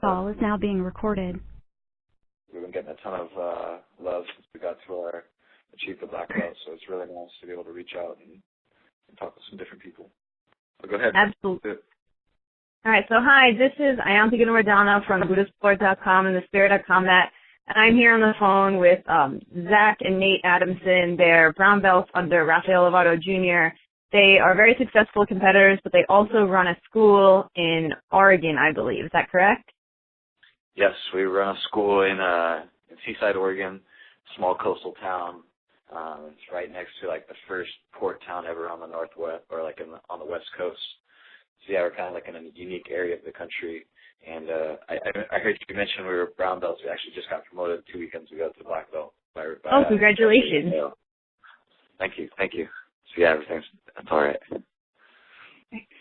Call is now being recorded. We've been getting a ton of love since we got to our achieve the black belt, so it's really nice to be able to reach out and talk to some different people. So go ahead. Absolutely. All right, so hi, this is Ayanthi Gunawardana from BuddhaSport.com and The Spirit of Combat, and I'm here on the phone with Zach and Nate Adamson. They're brown belts under Rafael Lovato Jr. They are very successful competitors, but they also run a school in Oregon, I believe. Is that correct? Yes, we run a school in Seaside, Oregon, small coastal town. It's right next to like the first port town ever on the northwest, or like on the west coast. So yeah, we're kind of like in a unique area of the country. And I heard you mention we were brown belts. We actually just got promoted 2 weekends ago to black belt. Oh, congratulations! Thank you. So yeah, that's all right.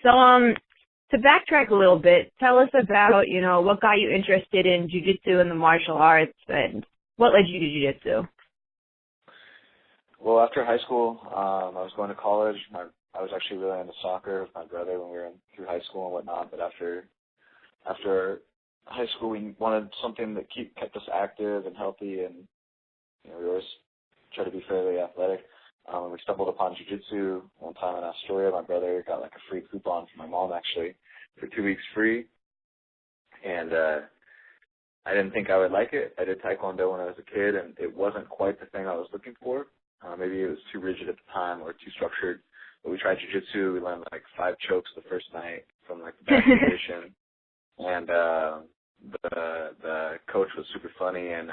So to backtrack a little bit, tell us about what got you interested in jiu-jitsu and the martial arts, and what led you to jiu-jitsu. Well, after high school, I was going to college. I was actually really into soccer with my brother when we were through high school and whatnot. But after high school, we wanted something that kept us active and healthy, and we always try to be fairly athletic. We stumbled upon jiu-jitsu one time in Astoria. My brother got like a free coupon from my mom actually for 2 weeks free, and I didn't think I would like it. I did taekwondo when I was a kid, and it wasn't quite the thing I was looking for. Maybe it was too rigid at the time or too structured. But we tried jiu-jitsu. We learned like 5 chokes the first night from like the back position, and the coach was super funny and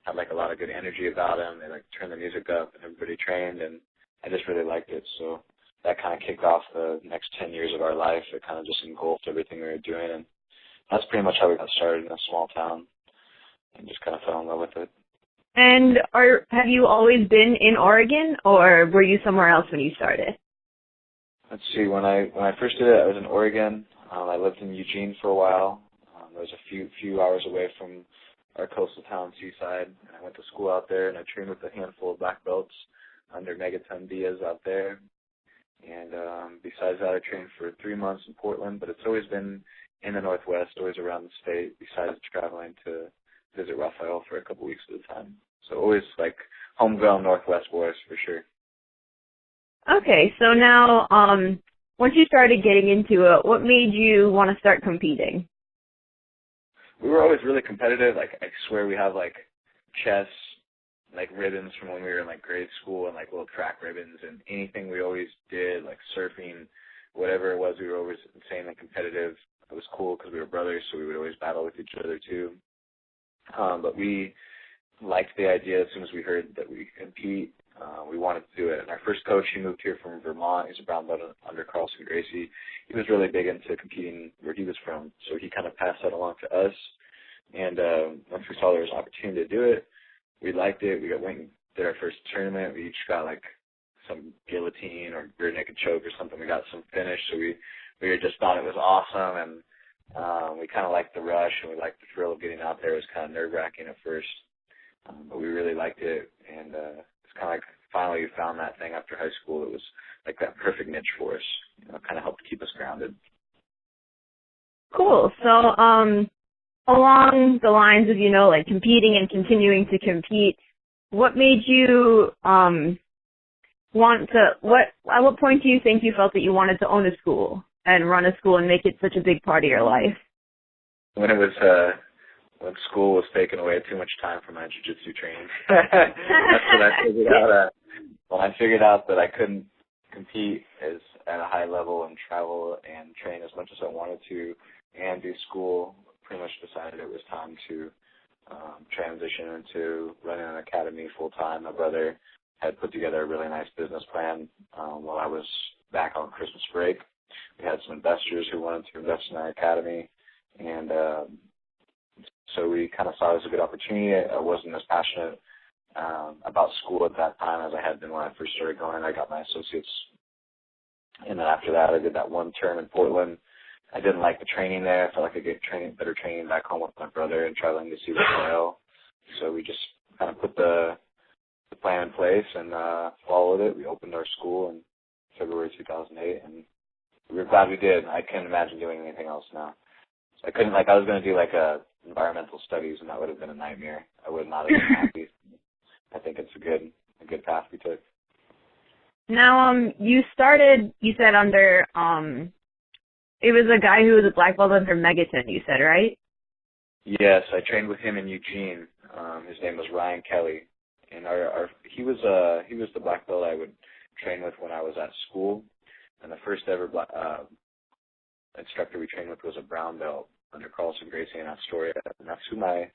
had like a lot of good energy about him. They like turned the music up and everybody trained, and I just really liked it. So that kind of kicked off the next 10 years of our life. It kind of just engulfed everything we were doing, and that's pretty much how we got started in a small town and just kind of fell in love with it. And have you always been in Oregon, or were you somewhere else when you started? Let's see. When I first did it, I was in Oregon. I lived in Eugene for a while. It was a few hours away from our coastal town, Seaside. And I went to school out there, and I trained with a handful of black belts under Megaton Diaz out there. And besides that, I trained for 3 months in Portland, but it's always been in the Northwest, always around the state, besides traveling to visit Rafael for a couple weeks at a time. So always like homegrown Northwest boys for sure. Okay, so now once you started getting into it, what made you want to start competing? We were always really competitive. Like I swear we have like chess, like ribbons from when we were in like grade school, and like little track ribbons, and anything we always did, like surfing, whatever it was, we were always insanely competitive. It was cool because we were brothers, so we would always battle with each other too. But we liked the idea as soon as we heard that we could compete. We wanted to do it. And our first coach, he moved here from Vermont. He's a brown belt under Carlson Gracie. He was really big into competing where he was from, so he kind of passed that along to us. And once we saw there was an opportunity to do it, we liked it. We went and did our first tournament. We each got like some guillotine or rear naked choke or something. We got some finish, so we just thought it was awesome, and we kind of liked the rush, and we liked the thrill of getting out there. It was kind of nerve-wracking at first, but we really liked it, and it's kind of like finally we found that thing after high school. It was like that perfect niche for us, kind of helped keep us grounded. Cool. So along the lines of, like competing and continuing to compete, what made you at what point do you think you felt that you wanted to own a school and run a school and make it such a big part of your life? When when school was taking away too much time from my jiu-jitsu training. That's when I figured out. When I figured out that I couldn't compete at a high level and travel and train as much as I wanted to and do school, pretty much decided it was time to transition into running an academy full-time. My brother had put together a really nice business plan while I was back on Christmas break. We had some investors who wanted to invest in our academy, and so we kind of saw it as a good opportunity. I wasn't as passionate about school at that time as I had been when I first started going. I got my associates, and then after that I did that one term in Portland. I didn't like the training there. I felt like I could get better training back home with my brother and traveling to see Rafael. So we just kind of put the plan in place and followed it. We opened our school in February 2008, and we were glad we did. I can't imagine doing anything else now. I couldn't, like, I was going to do, like, environmental studies, and that would have been a nightmare. I would not have been happy. I think it's a good path we took. Now, you started, you said under, it was a guy who was a black belt under Megaton, you said, right? Yes, I trained with him in Eugene. His name was Ryan Kelly, and he was the black belt I would train with when I was at school, and the first ever instructor we trained with was a brown belt under Carlson Gracie in Astoria, and that's who my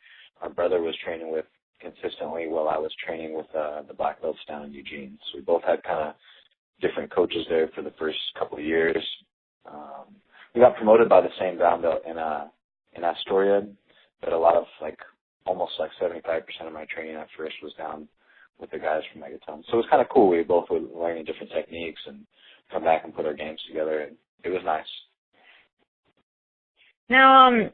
brother was training with consistently while I was training with the black belts down in Eugene. So we both had kind of different coaches there for the first couple of years. We got promoted by the same brown belt in Astoria, but a lot of, like, almost like 75% of my training at first was down with the guys from Megaton. So it was kind of cool. We both were learning different techniques and come back and put our games together, and it was nice. Now,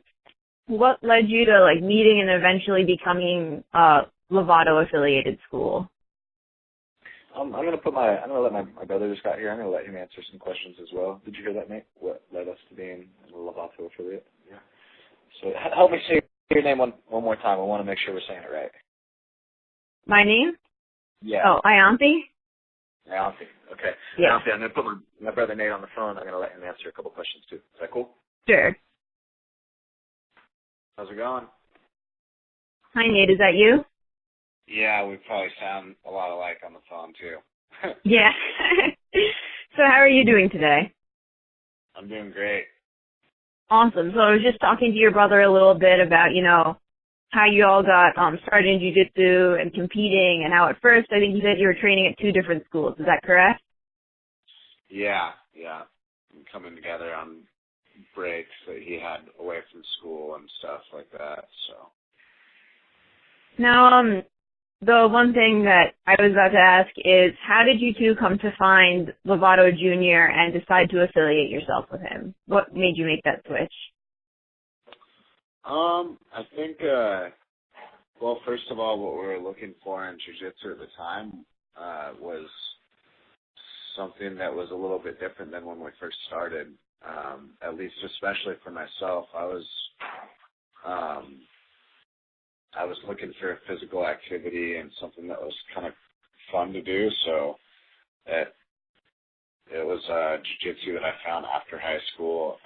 what led you to, like, meeting and eventually becoming Lovato affiliated school? I'm gonna let my brother just got here. I'm gonna let him answer some questions as well. Did you hear that, Nate? What led us to being a Lovato affiliate? Yeah. So help me say your name one more time. I want to make sure we're saying it right. My name? Yeah. Oh, Ayanthi? Ayanthi. Okay. Yeah. Ayanthi, I'm gonna put my brother Nate on the phone. I'm gonna let him answer a couple questions too. Is that cool? Sure. How's it going? Hi, Nate. Is that you? Yeah, we probably sound a lot alike on the phone too. Yeah. So how are you doing today? I'm doing great. Awesome. So I was just talking to your brother a little bit about, you know, how you all got started in jiu-jitsu and competing, and how at first I think you said you were training at 2 different schools. Is that correct? Yeah. Coming together on breaks that he had away from school and stuff like that. So. Now, the one thing that I was about to ask is, how did you two come to find Lovato Jr. and decide to affiliate yourself with him? What made you make that switch? I think, well, first of all, what we were looking for in jiu-jitsu at the time was something that was a little bit different than when we first started. At least, especially for myself, I was looking for a physical activity and something that was kind of fun to do. So it was jiu-jitsu that I found after high school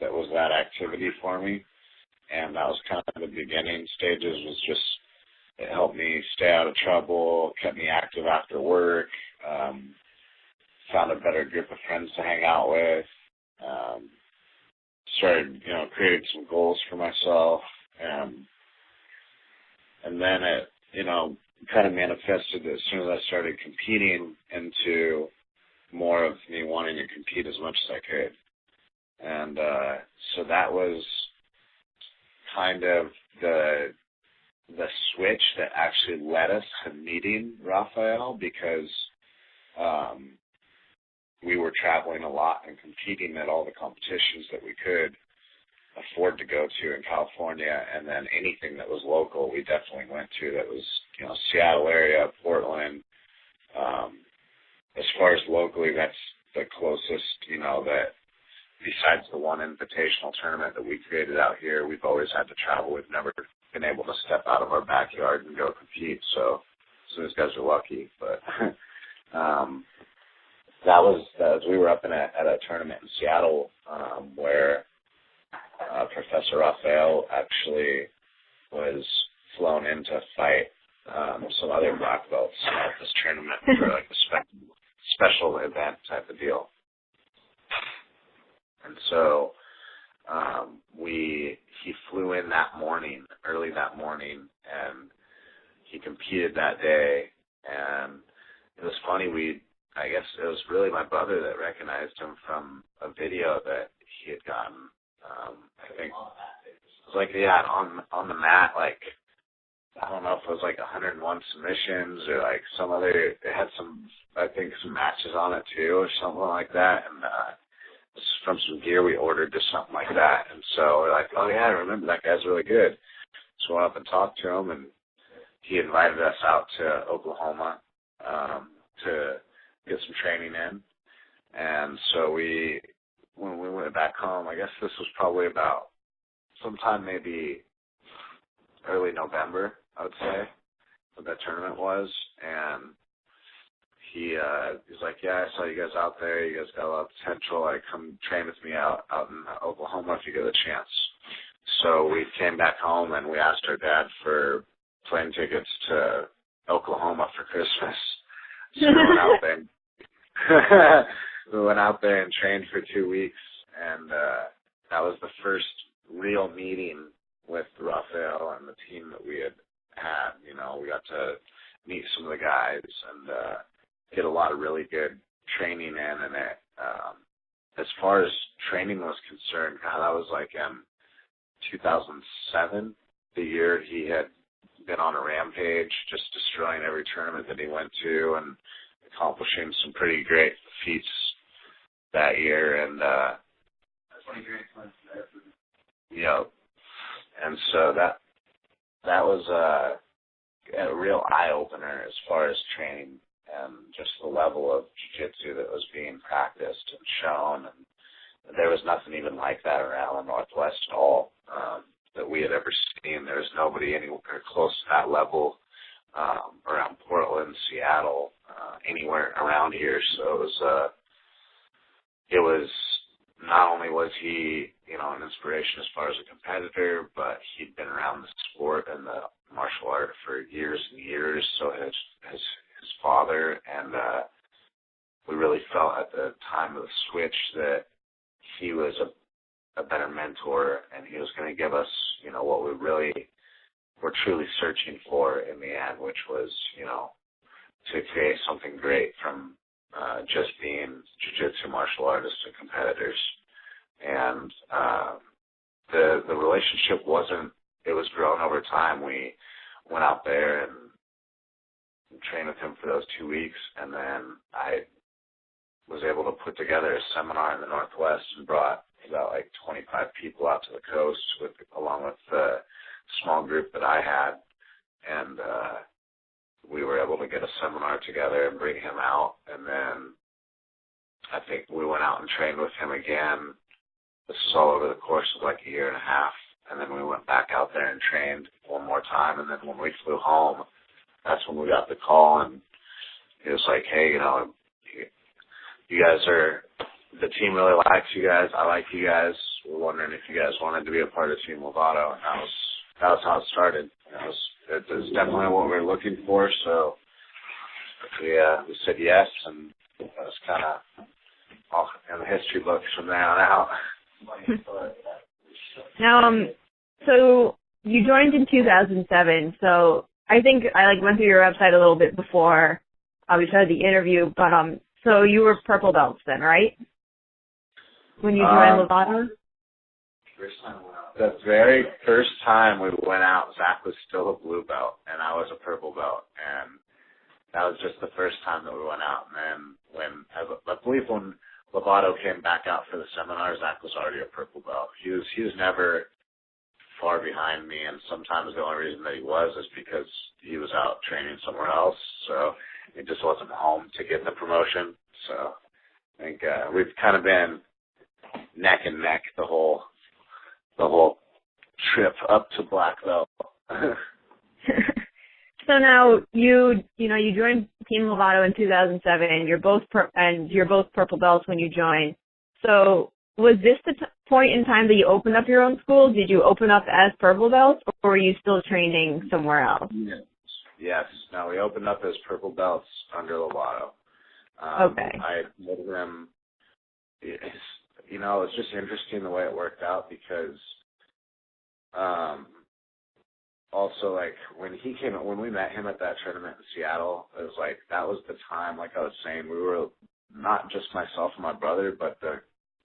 that was that activity for me. And that was kind of the beginning stages, was just, it helped me stay out of trouble, kept me active after work, found a better group of friends to hang out with, started, creating some goals for myself. And then it, kind of manifested as soon as I started competing into more of me wanting to compete as much as I could. And so that was kind of the switch that actually led us to meeting Rafael, because we were traveling a lot and competing at all the competitions that we could afford to go to in California, and then anything that was local we definitely went to that was, Seattle area, Portland. As far as locally, that's the closest, that besides the one invitational tournament that we created out here, we've always had to travel. We've never been able to step out of our backyard and go compete, so those guys are lucky. But that was we were up at a tournament in Seattle where Professor Rafael actually was flown in to fight some other black belts at this tournament for like a special event type of deal. And so he flew in early that morning, and he competed that day. And it was funny, I guess it was really my brother that recognized him from a video that he had gotten. I think it was like, on the mat, like, I don't know if it was like 101 submissions or like some other, it had some matches on it too or something like that. And from some gear we ordered to something like that. And so we're like, oh yeah, I remember that guy's really good. So I went up and talked to him, and he invited us out to Oklahoma to get some training in. And so when we went back home, I guess this was probably about sometime maybe early November, I would say, what that tournament was, and he's like, yeah, I saw you guys out there. You guys got a lot of potential. Like, come train with me out in Oklahoma if you get a chance. So we came back home and we asked our dad for plane tickets to Oklahoma for Christmas. So we went out there. We went out there and trained for 2 weeks, and that was the first real meeting with Rafael and the team that we had. You know, we got to meet some of the guys and get a lot of really good training in. And as far as training was concerned, God, that was like in 2007, the year he had been on a rampage, just destroying every tournament that he went to and accomplishing some pretty great feats that year. And and so that was a real eye-opener as far as training and just the level of jiu-jitsu that was being practiced and shown. And there was nothing even like that around the Northwest at all that we had ever seen. There was nobody anywhere close to that level around Portland, Seattle, anywhere around here. So it was not only was he, you know, an inspiration as far as a competitor, but he'd been around the sport and the martial art for years and years. So his father, and we really felt at the time of the switch that he was a better mentor, and he was going to give us, you know, what we really were truly searching for in the end, which was, you know, to create something great from just being jiu-jitsu martial artists and competitors. And the relationship it was grown over time. We went out there and trained with him for those 2 weeks, and then I was able to put together a seminar in the Northwest and brought about like 25 people out to the coast along with the small group that I had, and we were able to get a seminar together and bring him out. And then I think we went out and trained with him again. This is all over the course of like a year and a half. And then we went back out there and trained one more time. And then when we flew home, that's when we got the call. And he was like, hey, you know, you guys the team really likes you guys. I like you guys. We're wondering if you guys wanted to be a part of Team Lovato. And that was how it started. It was definitely what we were looking for. So we said yes, and it was kind of all in the history books from there on out. Now, so you joined in 2007. So I think I went through your website a little bit before we started the interview. But so you were purple belts then, right? When you joined Lovato? The very first time we went out, Zach was still a blue belt, and I was a purple belt, and that was just the first time that we went out. And then I believe when Lovato came back out for the seminar, Zach was already a purple belt. He was never far behind me, and sometimes the only reason that he was is because he was out training somewhere else, so he just wasn't home to get the promotion. So I think we've kind of been neck and neck the whole trip up to black belt. So now you joined Team Lovato in 2007. You're both purple belts when you joined. So was this the point in time that you opened up your own school? Did you open up as purple belts, or were you still training somewhere else? Yes. No, we opened up as purple belts under Lovato. Okay. I told them, you know, it's just interesting the way it worked out because also, like, when we met him at that tournament in Seattle, it was like, that was the time, like I was saying, we were not just myself and my brother, but the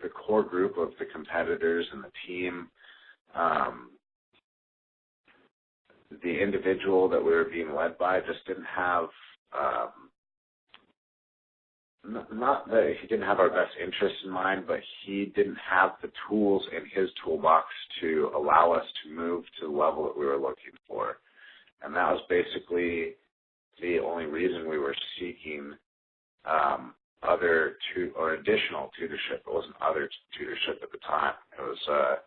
core group of the competitors and the team, the individual that we were being led by just didn't have, not that he didn't have our best interests in mind, but he didn't have the tools in his toolbox to allow us to move to the level that we were looking for. And that was basically the only reason we were seeking additional tutorship. It wasn't other tutorship at the time. It was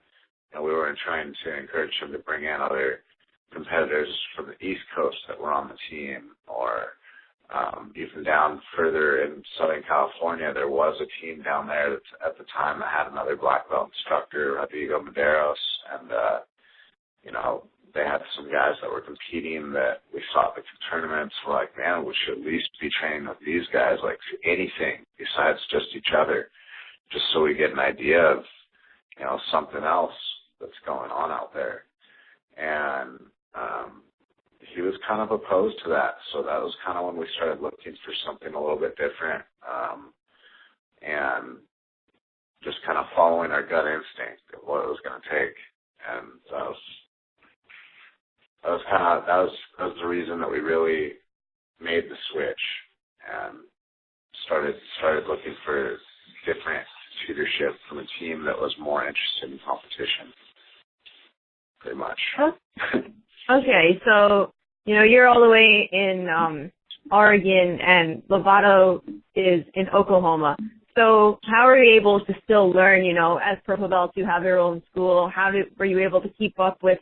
and we were trying to encourage him to bring in other competitors from the East Coast that were on the team, or even down further in Southern California, there was a team down there that at the time that had another black belt instructor, Rodrigo Medeiros, and they had some guys that were competing that we saw at the tournaments. We're like, man, we should at least be training with these guys, like anything besides just each other, just so we get an idea of, something else that's going on out there. And he was kind of opposed to that, so that was kind of when we started looking for something a little bit different, and just kind of following our gut instinct of what it was going to take. And that was the reason that we really made the switch and started looking for different tutorship from a team that was more interested in competition, pretty much. Okay, so, you're all the way in Oregon, and Lovato is in Oklahoma. So how are you able to still learn, as purple belts, you have your own school? Were you able to keep up with,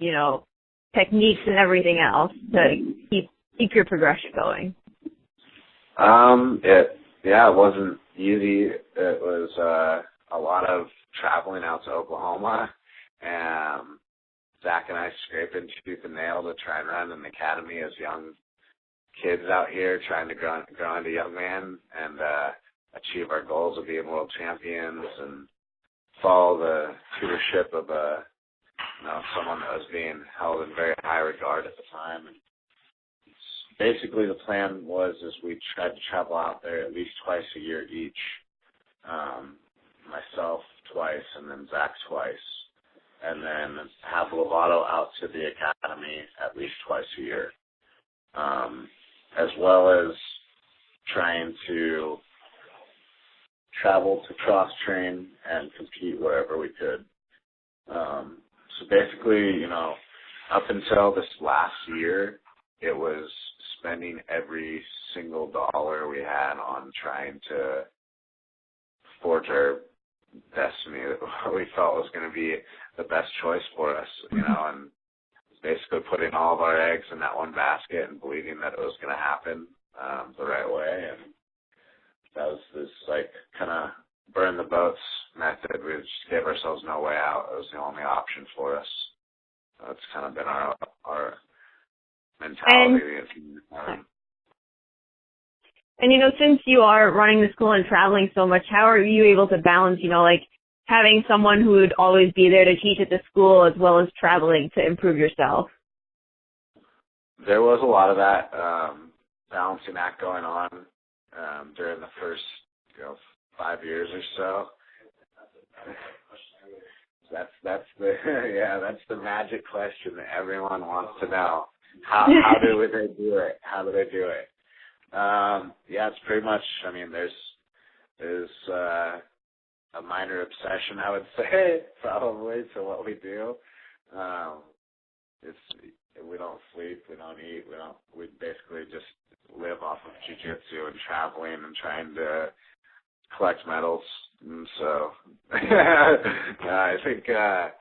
techniques and everything else to keep your progression going? It wasn't easy. It was a lot of traveling out to Oklahoma, and Zach and I scraping tooth and nail to try and run an academy as young kids out here, trying to grow into young men and achieve our goals of being world champions and follow the tutorship of someone that was being held in very high regard at the time. And basically, the plan is we tried to travel out there at least twice a year each. Myself twice, and then Zach twice, and then have Lovato out to the academy at least twice a year, as well as trying to travel to cross-train and compete wherever we could. So basically, up until this last year, it was spending every single dollar we had on trying to forge our destiny that we felt was going to be the best choice for us, and basically putting all of our eggs in that one basket and believing that it was going to happen the right way. And that was this kind of burn the boats method. We just gave ourselves no way out. It was the only option for us. That's kind of been our mentality. And, since you are running the school and traveling so much, how are you able to balance, having someone who would always be there to teach at the school as well as traveling to improve yourself? There was a lot of that balancing act going on during the first 5 years or so. That's the magic question that everyone wants to know. How do they do it? How do they do it? It's pretty much, there's a minor obsession, I would say, probably, to what we do. We don't sleep, we don't eat, we basically just live off of jiu-jitsu and traveling and trying to collect medals. And so, I think, it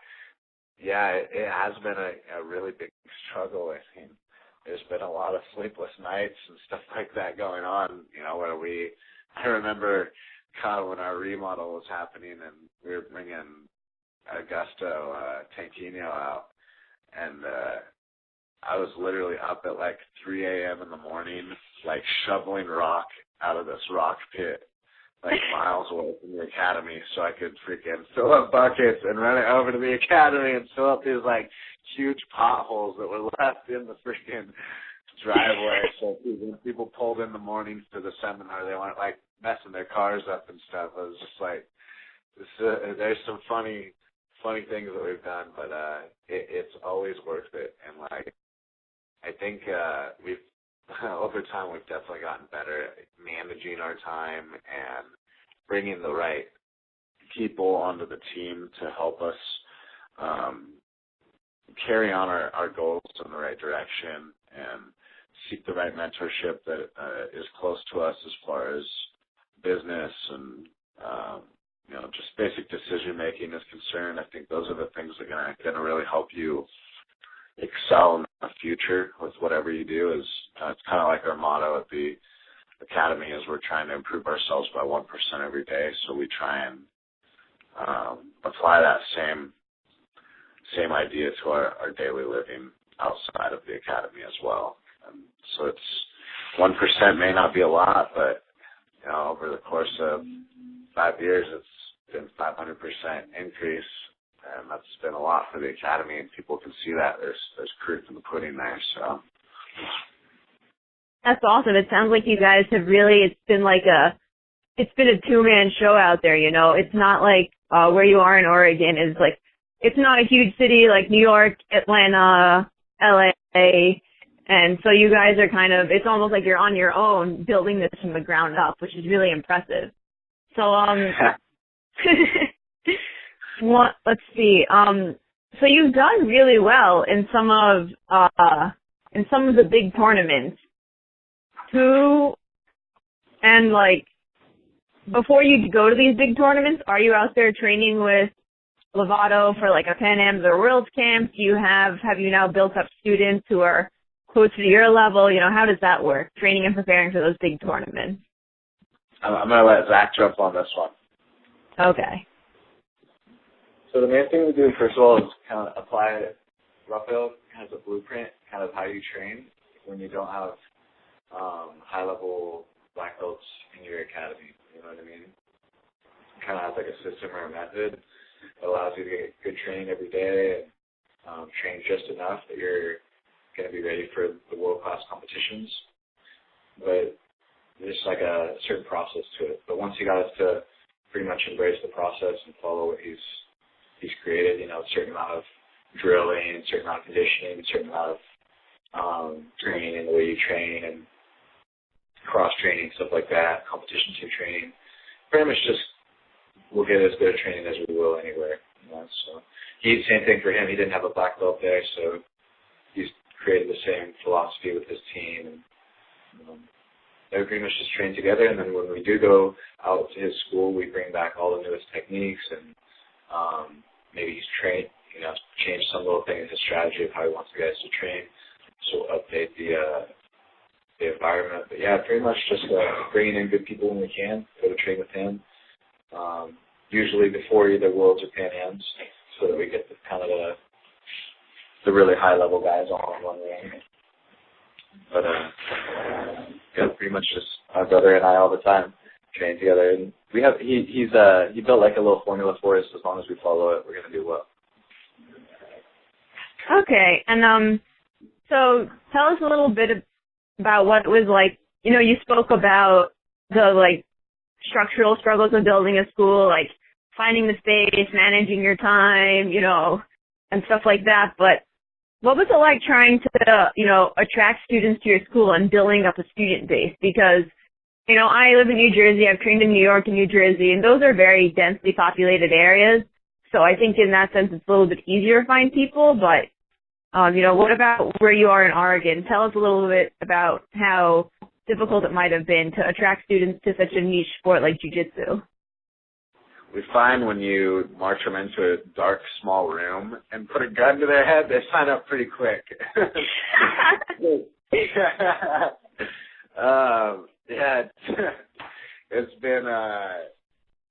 has been a really big struggle. There's been a lot of sleepless nights and stuff like that going on, where I remember kind of when our remodel was happening and we were bringing Augusto Tanquino out, and I was literally up at 3 a.m. in the morning, shoveling rock out of this rock pit, miles away from the academy, so I could freaking fill up buckets and run it over to the academy and fill up these huge potholes that were left in the freaking driveway. So when people pulled in the morning for the seminar, they weren't messing their cars up and stuff. It was just there's some funny things that we've done, but it's always worth it. And I think we've over time we've definitely gotten better at managing our time and bringing the right people onto the team to help us carry on our goals in the right direction and seek the right mentorship that is close to us as far as business and just basic decision making is concerned, I think those are the things that are going to really help you excel in the future with whatever you do. Is it's kind of like our motto at the academy is we're trying to improve ourselves by 1% every day. So we try and apply that same idea to our daily living outside of the academy as well. And so it's 1% may not be a lot, but over the course of 5 years, it's been 500% increase, and that's been a lot for the academy, and people can see that. There's proof in the pudding there. So that's awesome. It sounds like you guys have really. It's been a two-man show out there. It's not like where you are in Oregon is like. It's not a huge city like New York, Atlanta, LA, and so you guys are it's almost like you're on your own building this from the ground up, which is really impressive. So, let's see. So you've done really well in some of the big tournaments. Before you go to these big tournaments, are you out there training with Lovato for like a Pan Ams or Worlds camp? Have you now built up students who are close to your level? How does that work, training and preparing for those big tournaments? I'm going to let Zach jump on this one. Okay. So the main thing we do, first of all, is kind of apply. Rafael has a blueprint, kind of how you train when you don't have high-level black belts in your academy. You know what I mean? Kind of has like a system or a method that allows you to get good training every day and train just enough that you're going to be ready for the world-class competitions. But there's like a certain process to it. But once you got us to pretty much embrace the process and follow what he's created, a certain amount of drilling, a certain amount of conditioning, a certain amount of training in the way you train and cross-training, stuff like that, competition team training. Pretty much just we'll get as good a training as we will anywhere. So same thing for him. He didn't have a black belt there, so he's created the same philosophy with his team. And they pretty much just train together, and then when we do go out to his school, we bring back all the newest techniques, and maybe he's trained, change some little thing in his strategy of how he wants the guys to train, so we'll update the environment. But yeah, pretty much just bringing in good people when we can, go to train with him, usually before either Worlds or Pan Ams, so that we get the really high-level guys on one ring. But yeah, pretty much just my brother and I all the time train together, and he built like a little formula for us. As long as we follow it, we're gonna do well. Okay, and so tell us a little bit about what it was like. You spoke about the structural struggles of building a school, like finding the space, managing your time, and stuff like that. But what was it like trying to, attract students to your school and building up a student base? Because, I live in New Jersey. I've trained in New York and New Jersey, and those are very densely populated areas. So I think in that sense it's a little bit easier to find people. But, what about where you are in Oregon? Tell us a little bit about how difficult it might have been to attract students to such a niche sport like jiu-jitsu. We find when you march them into a dark, small room and put a gun to their head, they sign up pretty quick. Yeah, it's been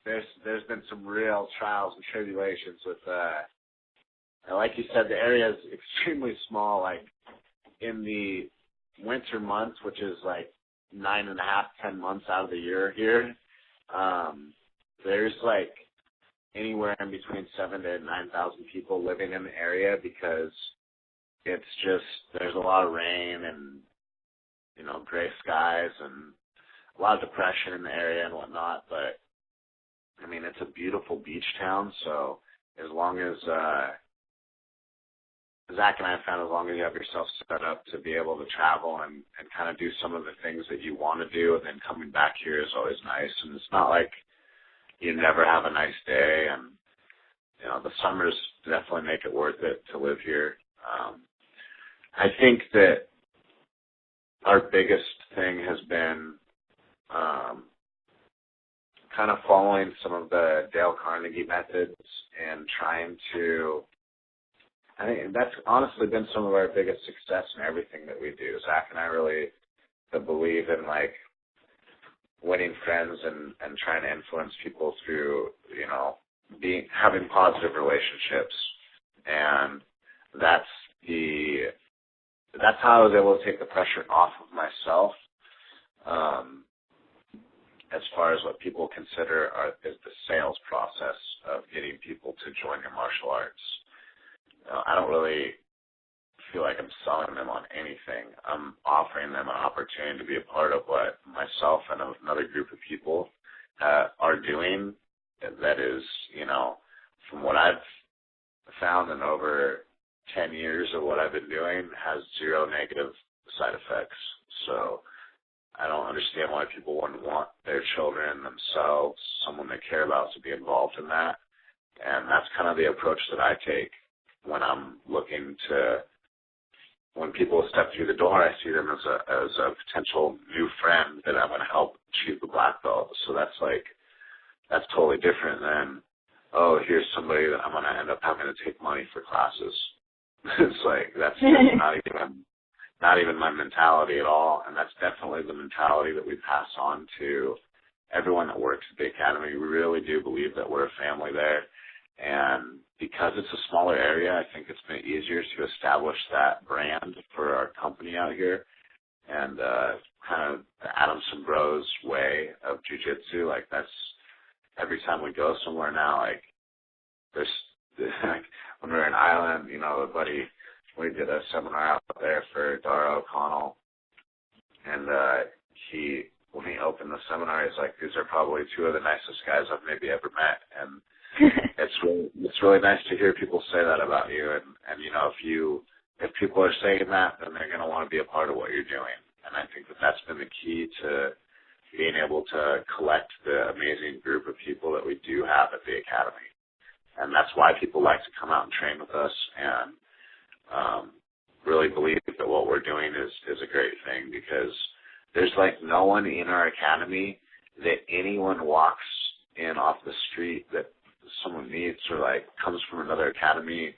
there's been some real trials and tribulations with like you said, the area is extremely small. Like in the winter months, which is like 9.5, 10 months out of the year here, there's like anywhere in between 7,000 to 9,000 people living in the area because it's just, there's a lot of rain and, gray skies and a lot of depression in the area and whatnot. But, I mean, it's a beautiful beach town, so as long as, Zach and I have found as long as you have yourself set up to be able to travel and kind of do some of the things that you want to do, and then coming back here is always nice. And it's not like you never have a nice day, and the summers definitely make it worth it to live here. I think that our biggest thing has been kind of following some of the Dale Carnegie methods and trying to, I think that's honestly been some of our biggest success in everything that we do. Zach and I really believe in like winning friends and trying to influence people through, having positive relationships. And that's how I was able to take the pressure off of myself, as far as what people consider is the sales process of getting people to join your martial arts. I don't really feel like I'm selling them on anything. I'm offering them an opportunity to be a part of what myself and another group of people are doing that is, from what I've found in over 10 years of what I've been doing, has zero negative side effects. So I don't understand why people wouldn't want their children, themselves, someone they care about to be involved in that. And that's kind of the approach that I take when I'm looking to, when people step through the door, I see them as a potential new friend that I'm going to help achieve the black belt. So that's totally different than, oh, here's somebody that I'm going to end up having to take money for classes. It's like, that's not even my mentality at all, and that's definitely the mentality that we pass on to everyone that works at the academy. We really do believe that we're a family there, and because it's a smaller area, I think it's been easier to establish that brand for our company out here, and kind of the Adamson Bros way of jiu-jitsu. Like, that's, every time we go somewhere now, like, there's like, when we were in Ireland, we did a seminar out there for Dara O'Connell, and when he opened the seminar, he's like, these are probably two of the nicest guys I've maybe ever met, and it's really nice to hear people say that about you, and if people are saying that, then they're going to want to be a part of what you're doing, and I think that that's been the key to being able to collect the amazing group of people that we do have at the academy, and that's why people like to come out and train with us, and really believe that what we're doing is a great thing, because there's like no one in our academy that anyone walks in off the street that someone meets or like comes from another academy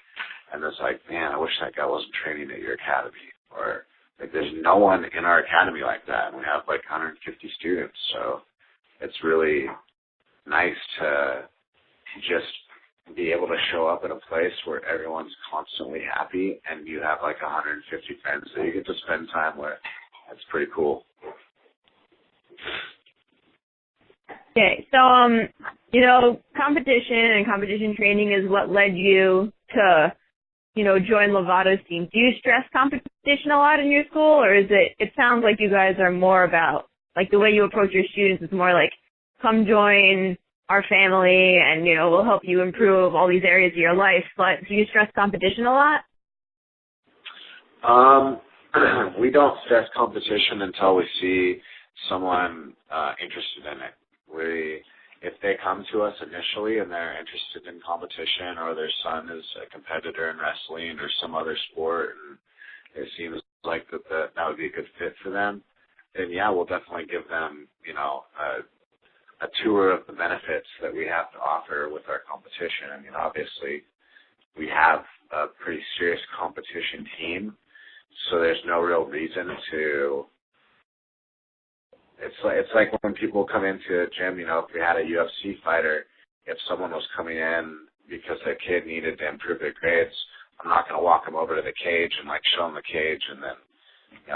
and is like, man, I wish that guy wasn't training at your academy. Or like, there's no one in our academy like that, and we have like 150 students, so it's really nice to just be able to show up at a place where everyone's constantly happy and you have like 150 friends that you get to spend time with. That's pretty cool. Okay, so, competition and competition training is what led you to, join Lovato's team. Do you stress competition a lot in your school, or is it sounds like you guys are more about, like, the way you approach your students is more like, come join our family, and, we'll help you improve all these areas of your life. But do you stress competition a lot? We don't stress competition until we see someone interested in it. If they come to us initially and they're interested in competition, or their son is a competitor in wrestling or some other sport, and it seems like that would be a good fit for them, then yeah, we'll definitely give them, a tour of the benefits that we have to offer with our competition. I mean, obviously, we have a pretty serious competition team, so there's no real reason to. It's like when people come into a gym, if we had a UFC fighter, if someone was coming in because their kid needed to improve their grades, I'm not going to walk them over to the cage and like show them the cage and then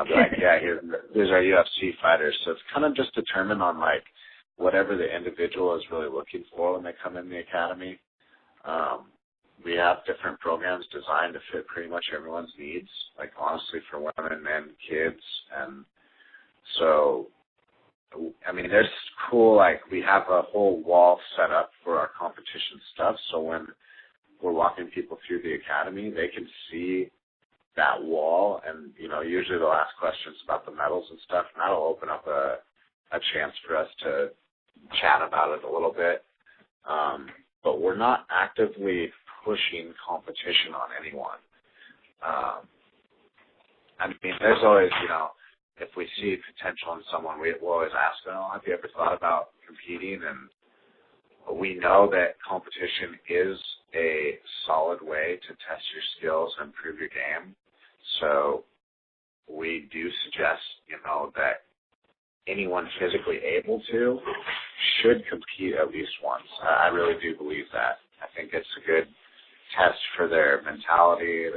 be like, yeah, here's our UFC fighter. So it's kind of just determined on like whatever the individual is really looking for when they come in the academy. We have different programs designed to fit pretty much everyone's needs, like honestly for women and kids. And so, I mean, there's cool, like we have a whole wall set up for our competition stuff. So when we're walking people through the academy, they can see that wall, and, usually they'll ask questions about the medals and stuff, and that'll open up a chance for us to chat about it a little bit. But we're not actively pushing competition on anyone. I mean, there's always, if we see potential in someone, we'll always ask them, have you ever thought about competing? And we know that competition is a solid way to test your skills and improve your game. So we do suggest, that anyone physically able to should compete at least once. I really do believe that. I think it's a good test for their mentality,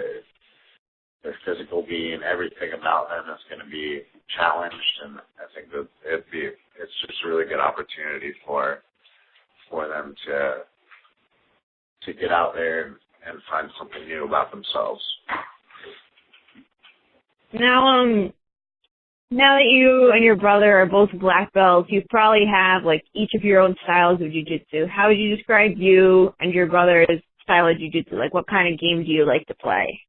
their physical being, everything about them is going to be challenged, and I think that it's just a really good opportunity for them to get out there and find something new about themselves. Now that you and your brother are both black belts, you probably have each of your own styles of jiu-jitsu. How would you describe you and your brother's style of jiu-jitsu? What kind of game do you like to play?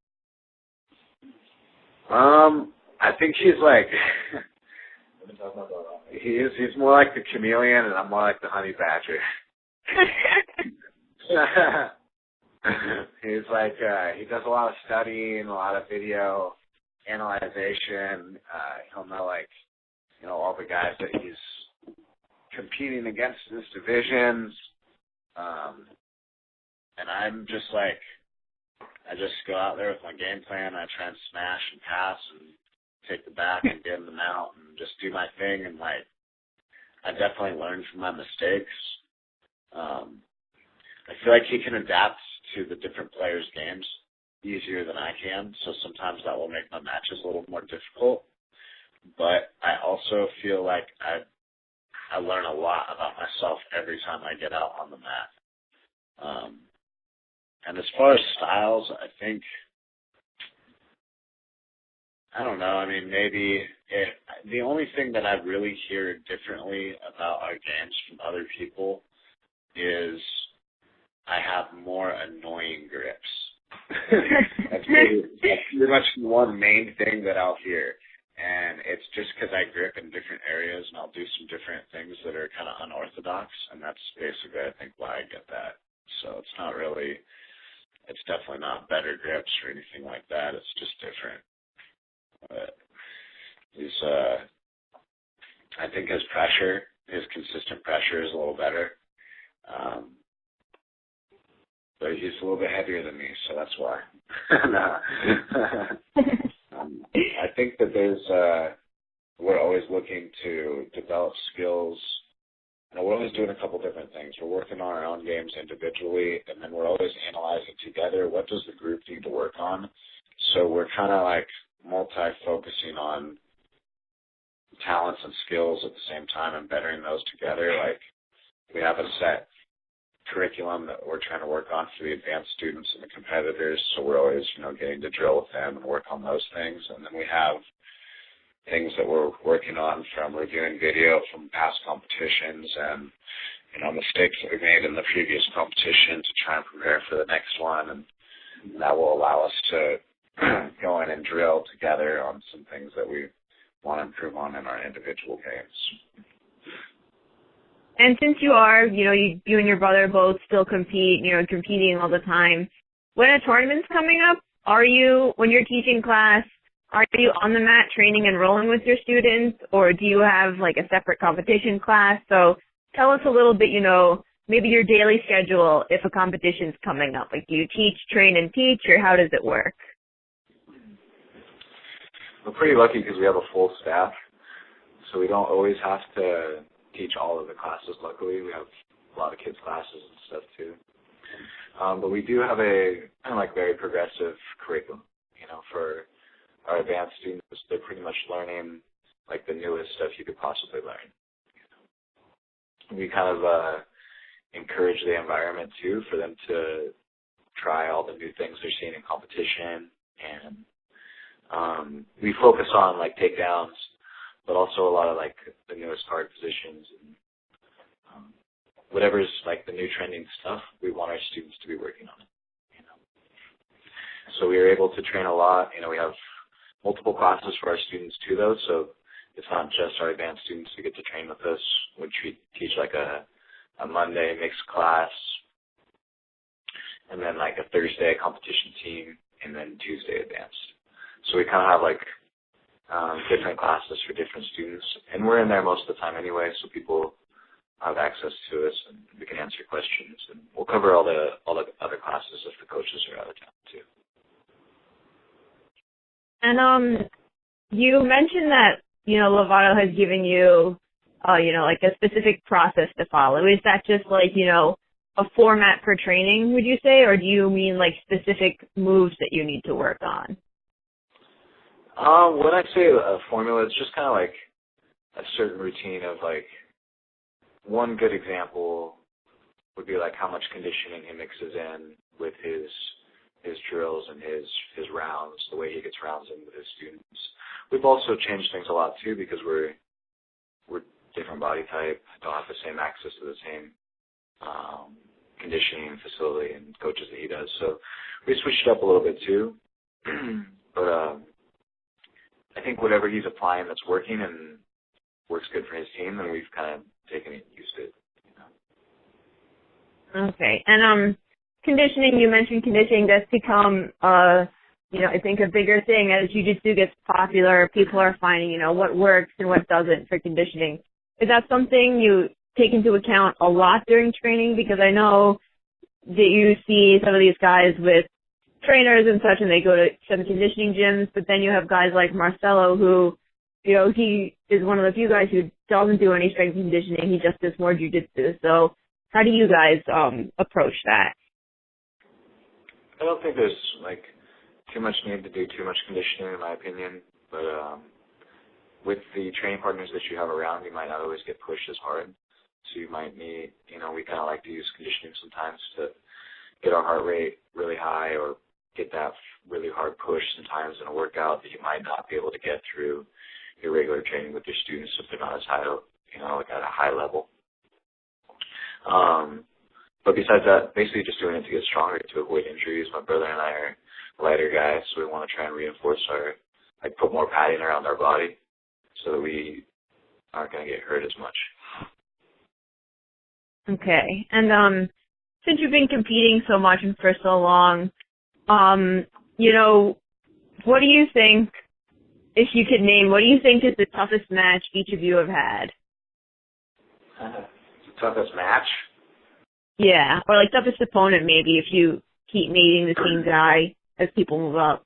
I think he's he's more like the chameleon, and I'm more like the honey badger. He's he does a lot of studying, a lot of video analyzation. He'll know all the guys that he's competing against in his divisions. And I'm just I just go out there with my game plan. I try and smash and pass and take the back and get them out and just do my thing. And I definitely learn from my mistakes. I feel like he can adapt to the different players' games easier than I can, so sometimes that will make my matches a little more difficult. But I also feel like I learn a lot about myself every time I get out on the mat. And as far as styles, I think, I don't know, maybe the only thing that I really hear differently about our games from other people is I have more annoying grips. That's pretty much the one main thing that I'll hear. And it's just because I grip in different areas and I'll do some different things that are kind of unorthodox. And that's basically, I think, why I get that. So it's definitely not better grips or anything like that. It's just different. But I think his consistent pressure is a little better. But he's a little bit heavier than me, so that's why. I think that we're always looking to develop skills. We're always doing a couple different things. We're working on our own games individually, and then we're always analyzing together what does the group need to work on. So we're kind of multi-focusing on talents and skills at the same time and bettering those together. We have a set curriculum that we're trying to work on for the advanced students and the competitors, so we're always, getting to drill with them and work on those things. And then we have things that we're working on from reviewing video from past competitions and, mistakes that we made in the previous competition to try and prepare for the next one. And that will allow us to go in and drill together on some things that we want to improve on in our individual games. And since you are, you and your brother both still compete, competing all the time, when a tournament's coming up, when you're teaching class, are you on the mat training and rolling with your students, or do you have a separate competition class? So tell us a little bit, maybe your daily schedule if a competition's coming up. Do you teach, train, and teach, or how does it work? We're pretty lucky because we have a full staff, so we don't always have to teach all of the classes. Luckily, we have a lot of kids' classes and stuff too. But we do have a very progressive curriculum. For our advanced students, they're pretty much learning the newest stuff you could possibly learn. We kind of encourage the environment too for them to try all the new things they're seeing in competition, and we focus on takedowns, but also a lot of the newest guard positions and whatever's the new trending stuff. We want our students to be working on it. So we are able to train a lot. We have multiple classes for our students too, though. So it's not just our advanced students who get to train with us. We teach a Monday mixed class, and then a Thursday competition team, and then Tuesday advanced. So we kind of have different classes for different students, and we're in there most of the time anyway, so people have access to us, and we can answer questions. And we'll cover all the other classes if the coaches are out of town too. And you mentioned that, Lovato has given you, like a specific process to follow. Is that just like, a format for training, would you say, or do you mean like specific moves that you need to work on? When I say a formula, it's just kind of like a certain routine of like, one good example would be like how much conditioning he mixes in with his drills and his rounds, the way he gets rounds in with his students. We've also changed things a lot too because we're different body type, don't have the same access to the same conditioning facility and coaches that he does. So we switched it up a little bit too. But I think whatever he's applying that's working and works good for his team, then we've kind of taken it and used it. Okay. And conditioning, you mentioned conditioning, that's become, I think a bigger thing as jiu-jitsu gets popular. People are finding, what works and what doesn't for conditioning. Is that something you take into account a lot during training? Because I know that you see some of these guys with trainers and such, and they go to some conditioning gyms, but then you have guys like Marcelo who, he is one of the few guys who doesn't do any strength conditioning. He just does more jiu-jitsu. So how do you guys approach that? I don't think there's like too much need to do too much conditioning in my opinion, but with the training partners that you have around, you might not always get pushed as hard. So you might need, we kind of like to use conditioning sometimes to get our heart rate really high or get that really hard push sometimes in a workout that you might not be able to get through your regular training with your students if they're not as high, like at a high level. But besides that, basically just doing it to get stronger, to avoid injuries. My brother and I are lighter guys, so we want to try and reinforce put more padding around our body so that we aren't going to get hurt as much. Okay. And since you've been competing so much and for so long, what do you think, if you could name, what do you think is the toughest match each of you have had? The toughest match? Yeah, or like toughest opponent maybe if you keep meeting the same guy as people move up.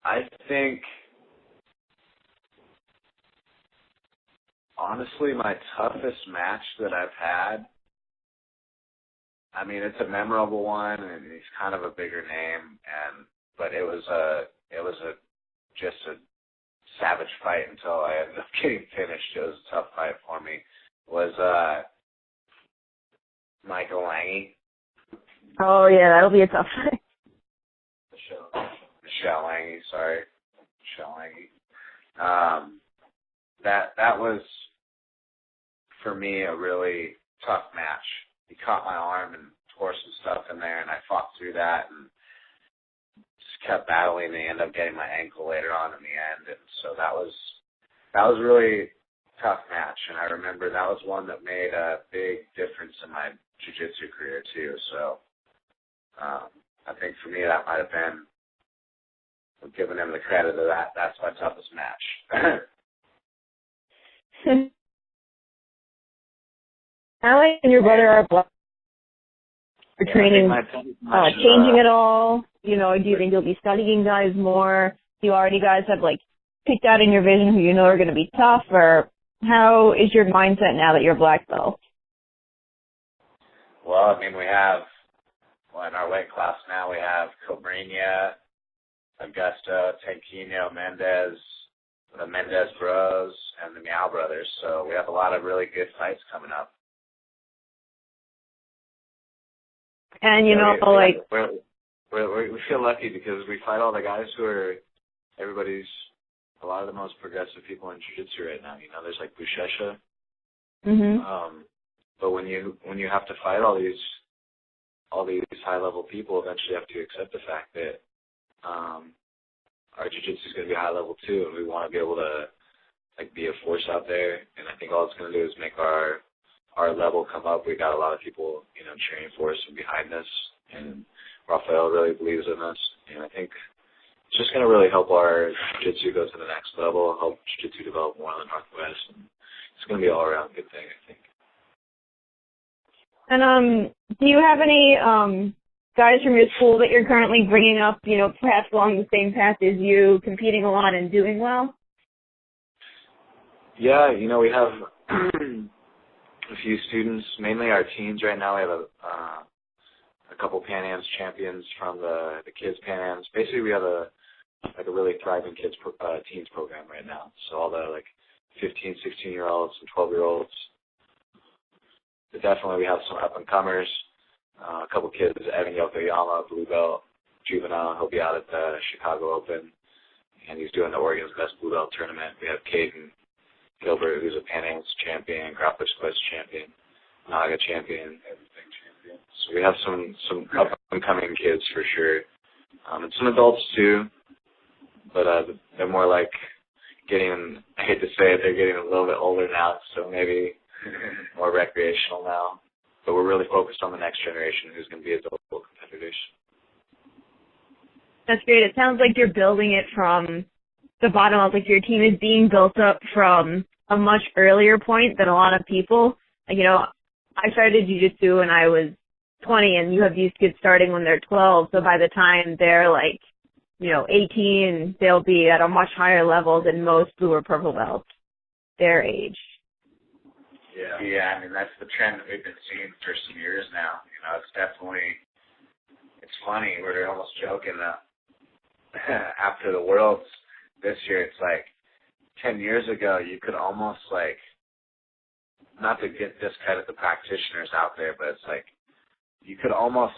I think, honestly, my toughest match that I've had, I mean, it's a memorable one, and he's kind of a bigger name, but it was just a savage fight until I ended up getting finished. It was a tough fight for me. Was Michael Lange. Oh yeah, that'll be a tough fight. Michelle Lange, sorry. Michelle Lange. That was, for me, a really tough match. He caught my arm and tore some stuff in there, and I fought through that and just kept battling. They ended up getting my ankle later on in the end, and so that was a really tough match. And I remember that was one that made a big difference in my jiu-jitsu career too. So I think for me that might have been, giving him the credit of that. That's my toughest match. Allie and your brother are for training, changing it all. Do you think you'll be studying guys more? Do you already guys have picked out in your vision who are going to be tough, or how is your mindset now that you're black belt? Well, I mean, we have, in our weight class now, we have Cobrinha, Augusto, Tanquino, Mendez, the Mendez Bros, and the Meow Brothers. So we have a lot of really good fights coming up. And, we feel lucky because we fight all the guys who are a lot of the most progressive people in jiu-jitsu right now. There's Bushesha. Mm-hmm. But when you have to fight all these high-level people, eventually you have to accept the fact that our jiu-jitsu is going to be high level too, and we want to be able to be a force out there. And I think all it's going to do is make our level come up. We got a lot of people cheering for us and behind us, and Rafael really believes in us. And I think just going to really help our jiu-jitsu go to the next level, help jiu-jitsu develop more in the Northwest. And it's going to be an all-around good thing, I think. And do you have any guys from your school that you're currently bringing up, perhaps along the same path as you, competing a lot and doing well? Yeah, we have a few students, mainly our teens right now. We have a couple Pan Am's champions from the kids Pan Am's. Basically, we have a really thriving teens program right now. So all the 15, 16-year-olds and 12-year-olds. Definitely, we have some up-and-comers. A couple kids, Evan Yokoyama, blue belt, juvenile. He'll be out at the Chicago Open, and he's doing the Oregon's Best Blue Belt tournament. We have Caden Gilbert, who's a Pan Am's champion, Grappler's Quest champion, Naga champion, everything champion. So we have some up-and-coming kids for sure, and some adults too. But they're more like getting, I hate to say it, they're getting a little bit older now, so maybe more recreational now. But we're really focused on the next generation who's going to be adult competitors. That's great. It sounds like you're building it from the bottom up, like your team is being built up from a much earlier point than a lot of people. I started jiu-jitsu when I was 20, and you have these kids starting when they're 12, so by the time they're 18, they'll be at a much higher level than most blue or purple belts their age. Yeah, I mean, that's the trend that we've been seeing for some years now. It's funny, we're almost joking that after the Worlds this year, it's 10 years ago, you could almost not to discredit the practitioners out there, but it's you could almost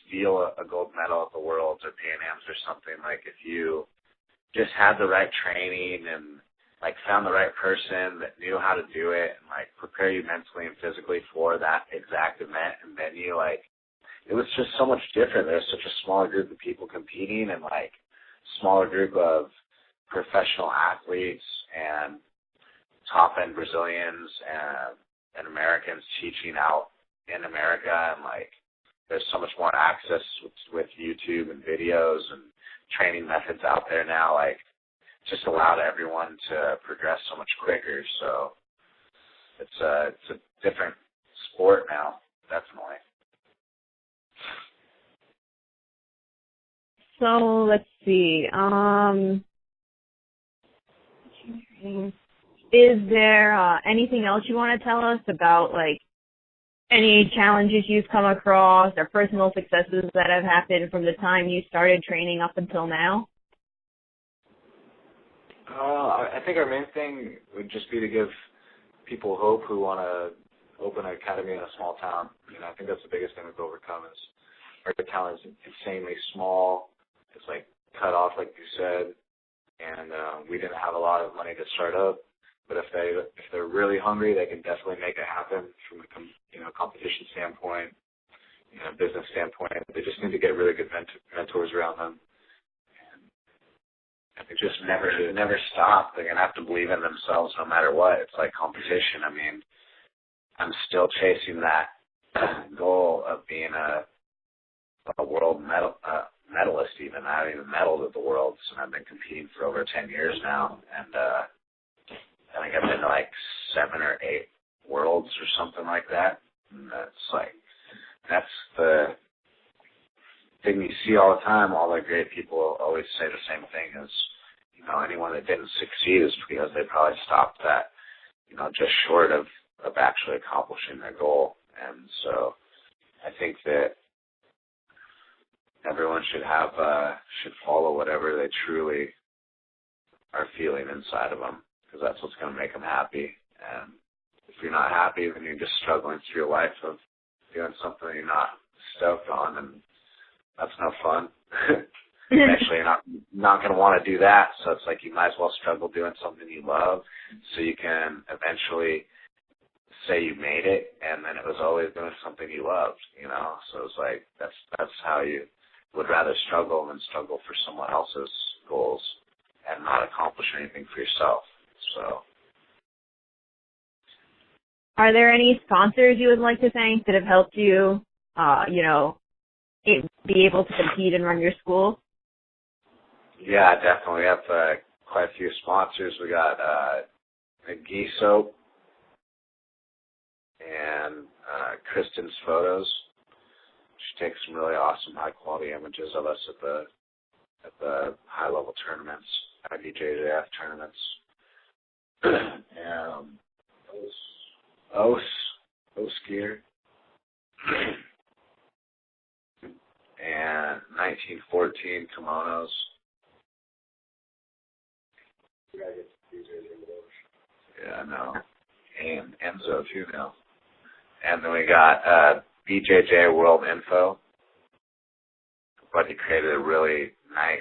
steal a gold medal at the Worlds or Pan Am's or something, if you just had the right training and found the right person that knew how to do it and prepare you mentally and physically for that exact event and venue. It was just so much different. There was such a smaller group of people competing and smaller group of professional athletes and top-end Brazilians and Americans teaching out in America, and there's so much more access with YouTube and videos and training methods out there now. Just allowed everyone to progress so much quicker. So it's a different sport now, definitely. So let's see. Is there anything else you want to tell us about any challenges you've come across or personal successes that have happened from the time you started training up until now? I think our main thing would just be to give people hope who want to open an academy in a small town. I think that's the biggest thing we've overcome is our town is insanely small. It's cut off, like you said, and we didn't have a lot of money to start up. But if they're really hungry, they can definitely make it happen from a competition standpoint, business standpoint. They just need to get really good mentors around them. It just never stop. They're gonna have to believe in themselves no matter what. It's competition. I mean, I'm still chasing that goal of being a world medalist. Even I haven't even medaled at the Worlds, and I've been competing for over 10 years now. And I think I've been to 7 or 8 Worlds or something like that. And that's the thing you see all the time. All the great people always say the same thing is, anyone that didn't succeed is because they probably stopped at, just short of actually accomplishing their goal. And so I think that everyone should follow whatever they truly are feeling inside of them, because that's what's going to make them happy. And if you're not happy, then you're just struggling through your life of doing something you're not stoked on, and that's no fun. Eventually, you're not going to want to do that. So it's you might as well struggle doing something you love, so you can eventually say you made it, and then it was always doing something you loved. So it's that's how you would rather struggle than struggle for someone else's goals and not accomplish anything for yourself. So. Are there any sponsors you would like to thank that have helped you, be able to compete and run your school? Yeah, definitely. We have quite a few sponsors. We got a ghee soap and Kristen's Photos. She takes some really awesome, high-quality images of us at the high-level tournaments, IBJJF tournaments. And Ose gear. And 1914 kimonos. Yeah, I know. And Enzo, too, now. And then we got BJJ World Info. But he created a really nice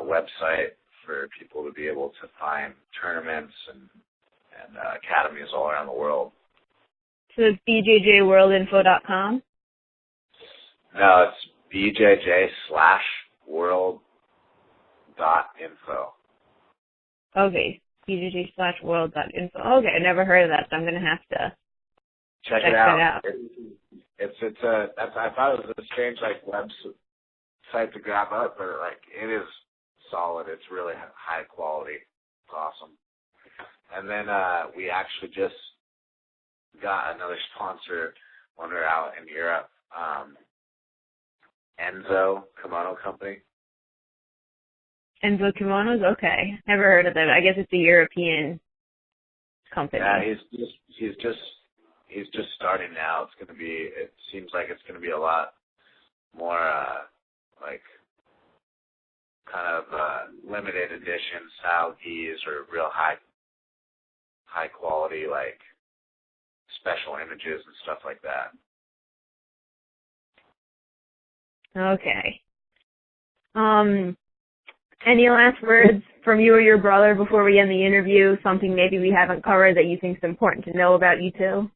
website for people to be able to find tournaments and academies all around the world. So it's bjjworldinfo.com? No, it's bjj/world.info. Okay, bjj/world.info. Okay, I never heard of that, so I'm going to have to check it out. I thought it was a strange website to grab up, but it is solid. It's really high quality. It's awesome. And then we actually just got another sponsor when we were out in Europe. Enzo Kimono Company. Enzo Kimonos? Okay. Never heard of them. I guess it's a European company. Yeah, he's just starting now. It seems like it's gonna be a lot more limited edition style gees or real high quality special images and stuff like that. Okay. Any last words from you or your brother before we end the interview? Something maybe we haven't covered that you think is important to know about you two?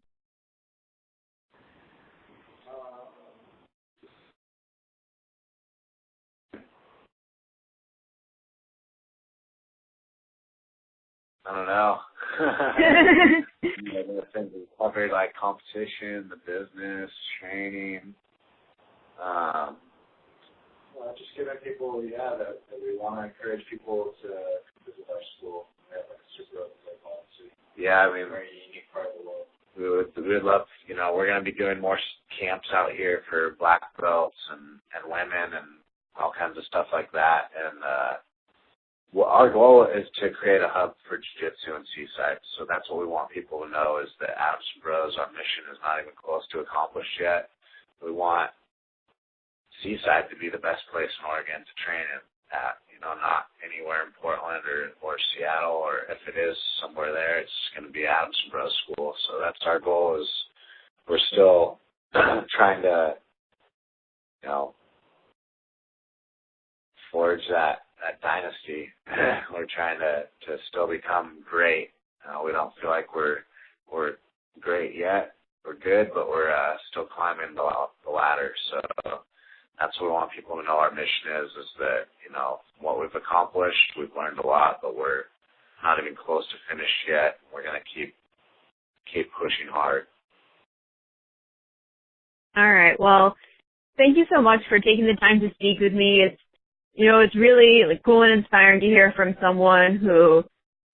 I don't know. Things covered competition, the business, training. Just giving people, that we want to encourage people to visit our school. We have a super open policy. Yeah, I mean, very unique part of the world. We would love, we're going to be doing more camps out here for black belts and women and all kinds of stuff like that. And our goal is to create a hub for jiu-jitsu in Seaside. So that's what we want people to know is that Adamson Brothers, our mission is not even close to accomplished yet. We want Seaside to be the best place in Oregon to train at, not anywhere in Portland or Seattle, or if it is somewhere there, it's going to be Adamson Bros School. So that's our goal. Is we're still trying to, forge that dynasty. We're trying to still become great. We don't feel like we're great yet. We're good, but we're still climbing the ladder. So that's what we want people to know our mission is that, what we've accomplished, we've learned a lot, but we're not even close to finished yet. We're going to keep pushing hard. All right. Well, thank you so much for taking the time to speak with me. It's really cool and inspiring to hear from someone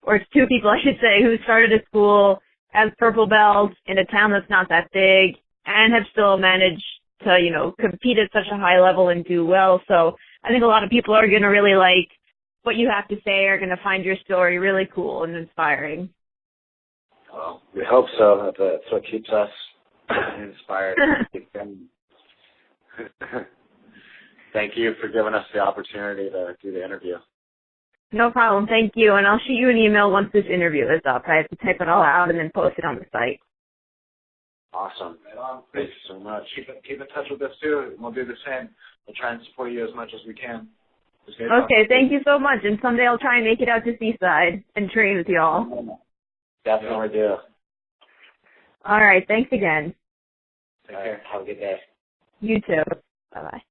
or it's two people, I should say, who started a school as purple belts in a town that's not that big and have still managed to, compete at such a high level and do well. So I think a lot of people are going to really like what you have to say, are going to find your story really cool and inspiring. Well, we hope so. That's what keeps us inspired. Thank you for giving us the opportunity to do the interview. No problem. Thank you. And I'll shoot you an email once this interview is up. I have to type it all out and then post it on the site. Awesome. Thank you so much. Keep in touch with us, too. We'll do the same. We'll try and support you as much as we can. Okay, thank you so much. And someday I'll try and make it out to Seaside and train with y'all. Definitely do. All right. Thanks again. Take care. Have a good day. You too. Bye-bye.